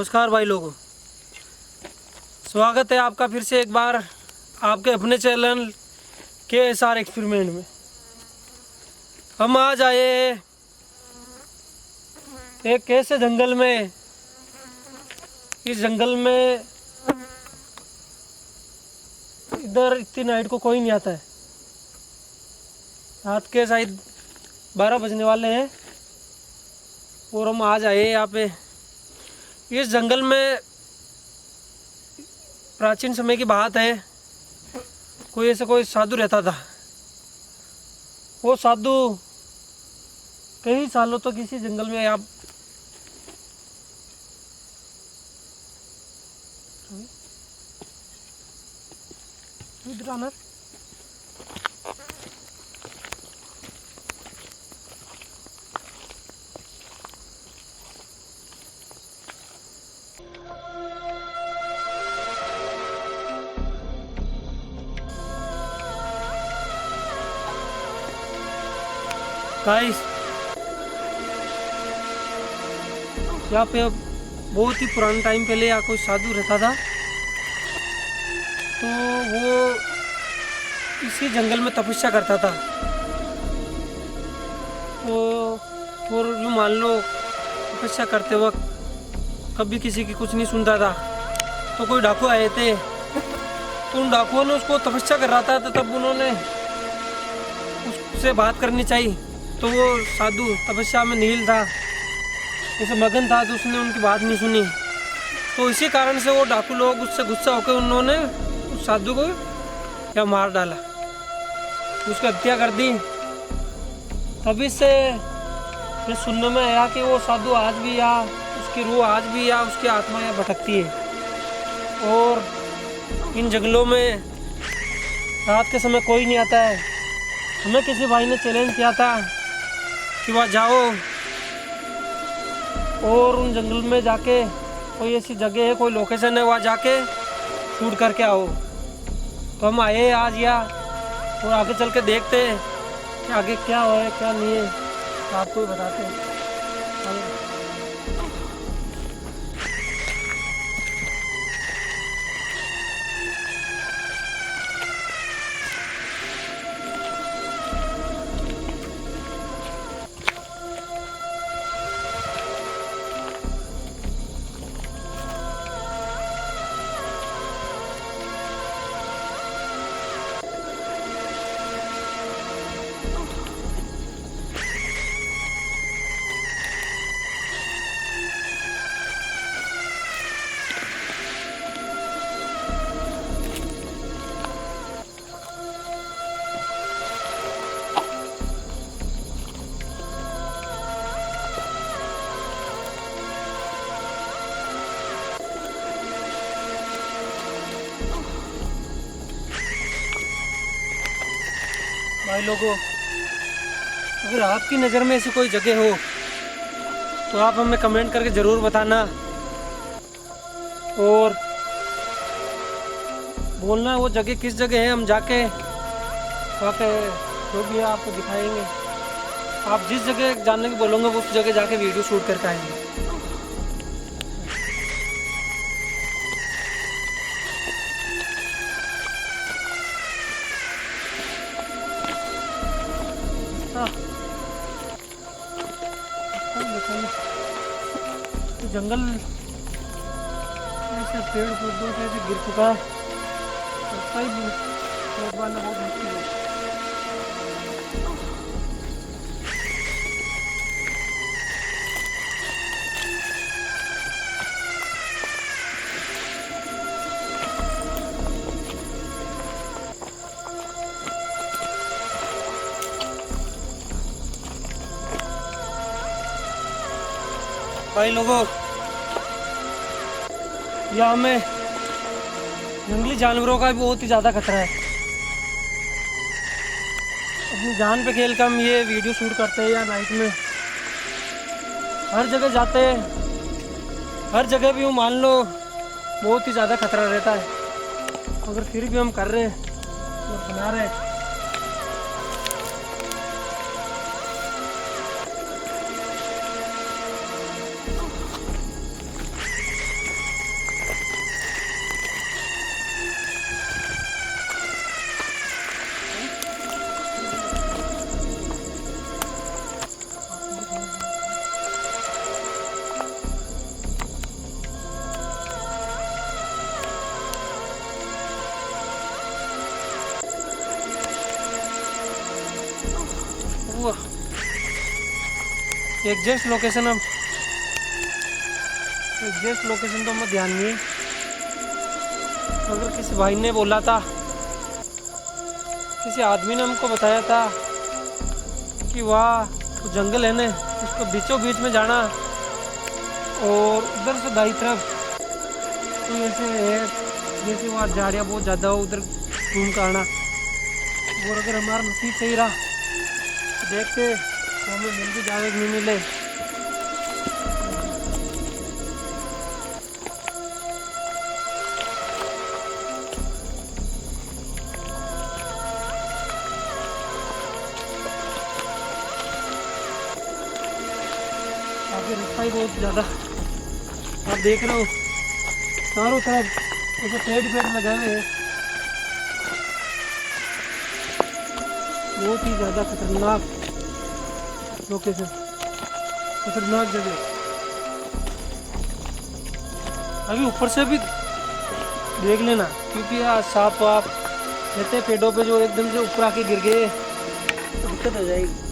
नमस्कार भाई लोगों, स्वागत है आपका फिर से एक बार आपके अपने चैनल KSR एक्सपेरिमेंट में। हम आज आए एक ऐसे जंगल में, इस जंगल में इधर इतनी नाइट को कोई नहीं आता है। रात के शायद 12 बजने वाले हैं और हम आज आए यहाँ पे। इस जंगल में प्राचीन समय की बात है, कोई साधु रहता था। वो साधु कई सालों तक इसी जंगल में आप इधर आना। गाइस, यहाँ पे बहुत ही पुराने टाइम पहले यहाँ कोई साधु रहता था। तो वो इसी जंगल में तपस्या करता था। तो और यूँ मान लो, तपस्या करते वक्त कभी किसी की कुछ नहीं सुनता था। तो कोई डाकू आए थे, तो उन डाकुओं ने उसको तपस्या कर रहा था, तो तब उन्होंने उससे बात करनी चाहिए। तो वो साधु तपस्या में नील था, जैसे मगन था, तो उसने उनकी बात नहीं सुनी। तो इसी कारण से वो डाकू लोग उससे गुस्सा होकर उन्होंने उस साधु को या मार डाला, उसकी हत्या कर दी। तभी से ये सुनने में आया कि वो साधु आज भी या उसकी रूह आज भी या उसकी आत्मा यहाँ भटकती है। और इन जंगलों में रात के समय कोई नहीं आता है। हमें किसी भाई ने चैलेंज किया था कि वहाँ जाओ और उन जंगल में जाके कोई ऐसी जगह है, कोई लोकेशन है, वहाँ जाके शूट करके आओ। तो हम आए आज यहाँ, और आगे चल के देखते हैं कि आगे क्या हो है क्या नहीं है, तो आपको भी बताते हैं। भाई लोगों, अगर आपकी नज़र में ऐसी कोई जगह हो तो आप हमें कमेंट करके ज़रूर बताना और बोलना वो जगह किस जगह है। हम जाके वहाँ पे जो भी है आपको दिखाएंगे। आप जिस जगह जानने की बोलोगे उस जगह जाके वीडियो शूट करके आएंगे। तो जंगल ऐसे पेड़ पौधों से ऐसे गिर चुका है, रास्ता ही बहुत मुश्किल है। भाई लोगों, यहाँ में जंगली जानवरों का भी बहुत ही ज़्यादा खतरा है। अपनी जान पे खेल कर हम ये वीडियो शूट करते हैं या नाइट में हर जगह जाते हैं। हर जगह भी वो मान लो बहुत ही ज़्यादा खतरा रहता है, मगर फिर भी हम कर रहे हैं और बना रहे हैं। एग्जैक्ट लोकेशन तो मैं ध्यान नहीं है, मगर किसी भाई ने बोला था, किसी आदमी ने हमको बताया था कि वहाँ तो जंगल है ना, उसको बीचों बीच में जाना और उधर से दाई तरफ तो ऐसे है जैसे वहाँ झाड़ियाँ बहुत ज़्यादा हो, उधर घूम कर आना। और अगर हमारा नसीब सही रहा तो देखते तो हमें मिल भी जाए नहीं मिले। आगे रास्ता ही बहुत ज़्यादा आप देख रहे हो, चारों तरफ ऐसे पेड़ लगाए हुए हैं, बहुत ही ज़्यादा खतरनाक लोकेशन, खतरनाक जगह। अभी ऊपर से भी देख लेना, क्योंकि यहाँ सांप वाप रहते हैं पेड़ों पे, जो एकदम से ऊपर आके गिर गए तो दिक्कत हो जाएगी।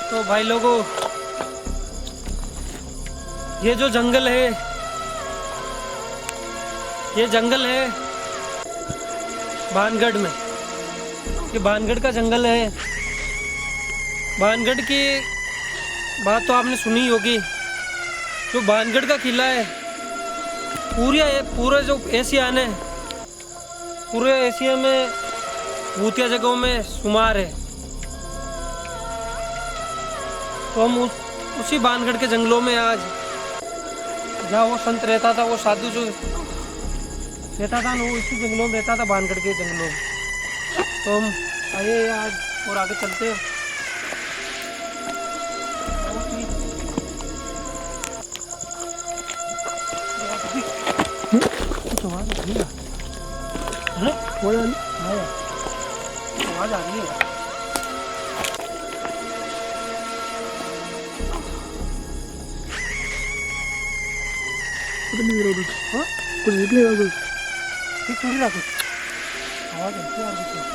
तो भाई लोगों, ये जो जंगल है, ये जंगल है बानगढ़ में, ये बानगढ़ का जंगल है। बानगढ़ की बात तो आपने सुनी होगी, जो बानगढ़ का किला है पूरे जो एशिया ने, पूरे एशिया में भूतिया जगहों में शुमार है। तो हम उसी बानगढ़ के जंगलों में आज, जहाँ वो संत रहता था, वो साधु जो रहता था ना, वो इसी जंगलों में रहता था, बानगढ़ के जंगलों में। तो हम आए आज और आगे चलते हैं। आवाज आ रही है। कुछ निकलेगा कुछ थोड़ी ना, कुछ आवाज आती है।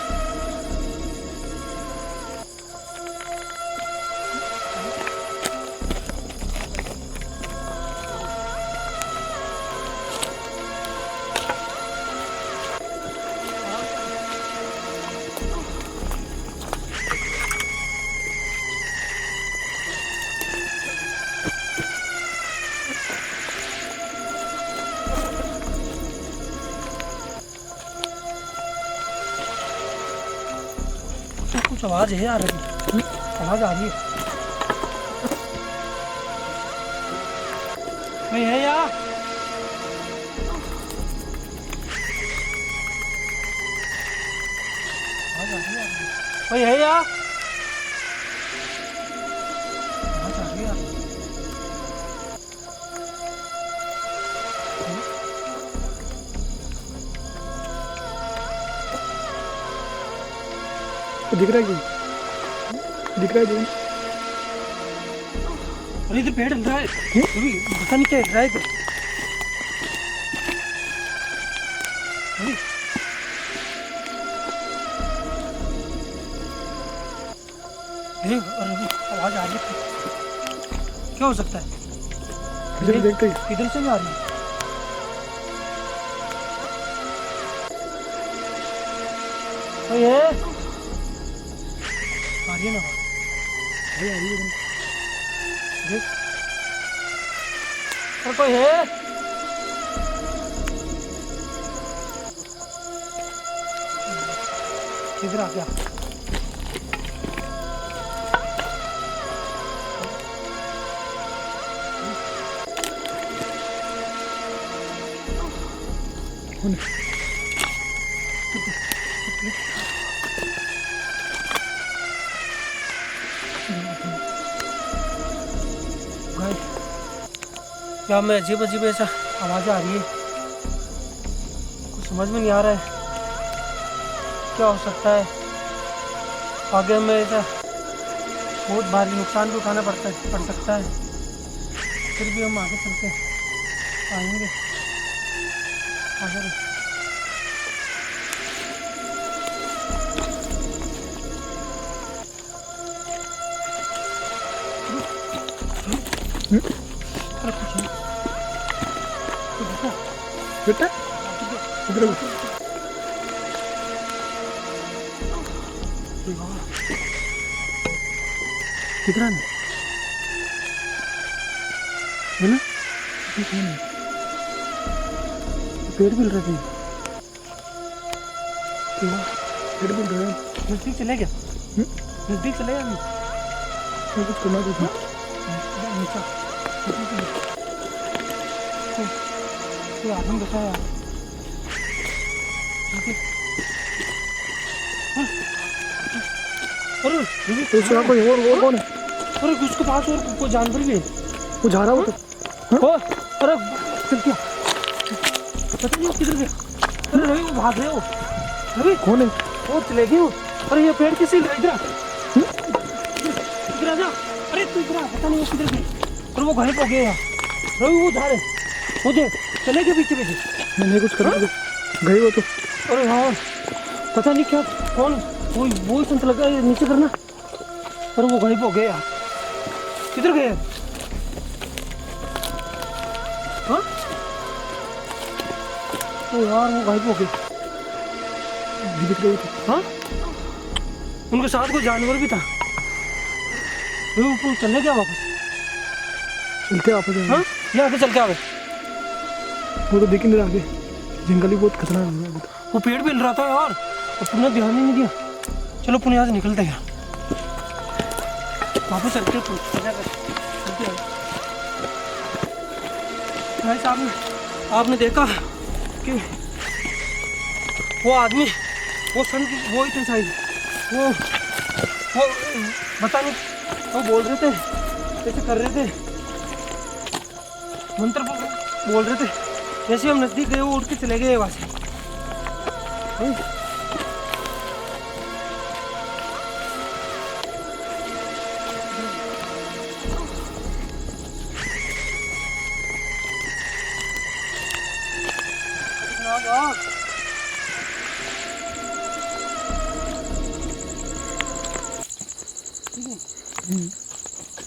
कुछ आवाज है आ रही, आवाज आ रही है, कोई है यार? आवाज आ रही है, कोई है यार? आवाज आ रही है। दिख रहा है कि दिख रहा है? अरे इधर पेड़ हिल रहा है, पता नहीं क्या हिल रहा है इधर। आवाज आ रही है, क्या हो सकता है? इधर देखते हैं, इधर से भी आ रही है। तो ये आ रही है ना, आ रही है देख, और कोई है? किधर आ गया? या में अजीब अजीब ऐसा आवाज़ें आ रही है, कुछ समझ में नहीं आ रहा है क्या हो सकता है। आगे में ऐसा बहुत भारी नुकसान भी उठाना पड़ सकता है, फिर भी हम आगे चलते आएंगे। आगे बेटा इधर दिख रहा नहीं है ना, पेड़ मिल रहे थे, पेड़ मिल रहे हैं। नजदीक चले गया, नजदीक चले गया कुछ करना देखना आदमी बैठा है तो उसका कोई और कौन है? अरे उसके पास और कोई जानवर भी है, वो जा रहा हो तो अरे चल क्या पता नहीं किधर गया। अरे रवि वो भाग रहे हो, रवि कौन है? वो चले गए हो। अरे ये पेड़ किसी इधर इधर आ जा, अरे तू इधर पता नहीं वो किधर गई। अरे वो घर पे गए यार, रवि वो जा रहे वो दे चले गए पीछे पीछे। नहीं कुछ करना गए हो तो। अरे हाँ पता नहीं क्या कौन वो ही संत लगा नीचे करना। अरे वो गायब हो गए यार, किधर गए? हाँ तो यार वो गायब हो गए। हाँ उनके साथ कोई जानवर भी था। वो चलने क्या वापस चलते वापस? हाँ ये आगे चल के आ गए। वो तो देख नहीं रहा, आगे जंगल भी बहुत खतरनाक है। वो पेड़ भी हिल रहा था यार, और पुनः ध्यान ही नहीं दिया। चलो पुनः यहाँ से निकलते हैं वापस चलते भाई साहब। आपने देखा कि वो आदमी वो संत वो ही थे शायद, वो पता नहीं वो बोल रहे थे, ऐसे कर रहे थे, मंत्र बोल रहे थे। जैसे हम नजदीक गए वो उठ के चले गए वहाँ से। हाँ